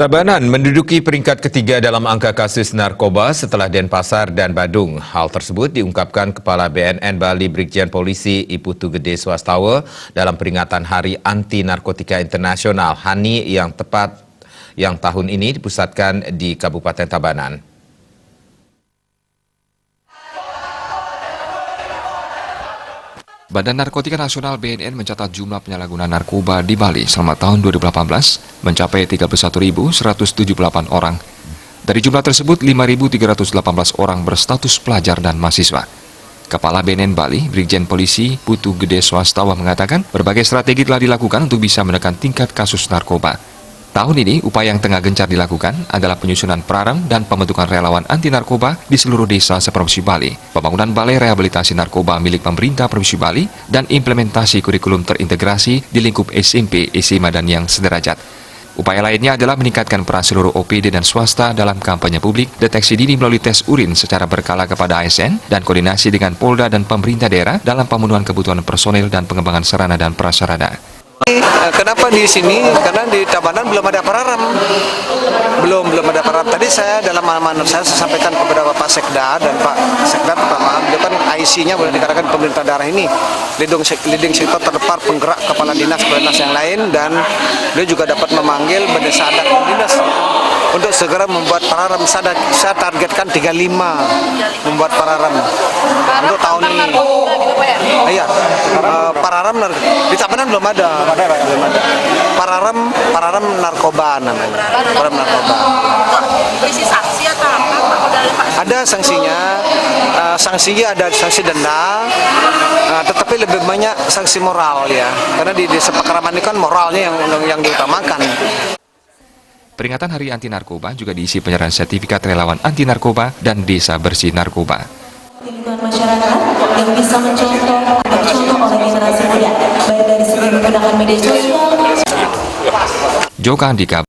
Tabanan menduduki peringkat ketiga dalam angka kasus narkoba setelah Denpasar dan Badung. Hal tersebut diungkapkan Kepala BNN Bali Brigjen Polisi Iputu Gede Swastawa dalam peringatan Hari Anti Narkotika Internasional HANI yang tahun ini dipusatkan di Kabupaten Tabanan. Badan Narkotika Nasional BNN mencatat jumlah penyalahguna narkoba di Bali selama tahun 2018 mencapai 31.178 orang. Dari jumlah tersebut, 5.318 orang berstatus pelajar dan mahasiswa. Kepala BNN Bali, Brigjen Polisi Putu Gede Swastawa mengatakan berbagai strategi telah dilakukan untuk bisa menekan tingkat kasus narkoba. Tahun ini, upaya yang tengah gencar dilakukan adalah penyusunan praram dan pembentukan relawan anti narkoba di seluruh desa seprovinsi Bali, pembangunan balai rehabilitasi narkoba milik pemerintah Provinsi Bali, dan implementasi kurikulum terintegrasi di lingkup SMP, SMA, dan yang sederajat. Upaya lainnya adalah meningkatkan peran seluruh OPD dan swasta dalam kampanye publik, deteksi dini melalui tes urin secara berkala kepada ASN, dan koordinasi dengan Polda dan pemerintah daerah dalam pemenuhan kebutuhan personil dan pengembangan sarana dan prasarana. Kenapa di sini? Karena di Tabanan belum ada pararam. Belum ada pararam. Tadi saya dalam amanat saya sampaikan kepada Bapak Sekda dan Pak Sekda pertama, beliau kan IC-nya boleh dikatakan pemerintah daerah ini, leading sektor terdepan penggerak kepala dinas yang lain, dan beliau juga dapat memanggil bendesa adat dan dinas untuk segera membuat pararam. Saya targetkan 35 membuat pararam untuk tahun ini. Iya, pararam di Tabanan belum ada. Pararam narkoba namanya. Pararam narkoba. Berisi sanksi atau apa? Ada sanksinya, sanksinya ada sanksi denda, tetapi lebih banyak sanksi moral ya. Karena di desa Pakaraman ini kan moralnya yang diutamakan. Peringatan Hari Anti Narkoba juga diisi penyerahan sertifikat relawan anti narkoba dan desa bersih narkoba. Lingkungan masyarakat yang bisa mencontoh oleh generasi muda, baik dari segi menggunakan media sosial. Joka Andika.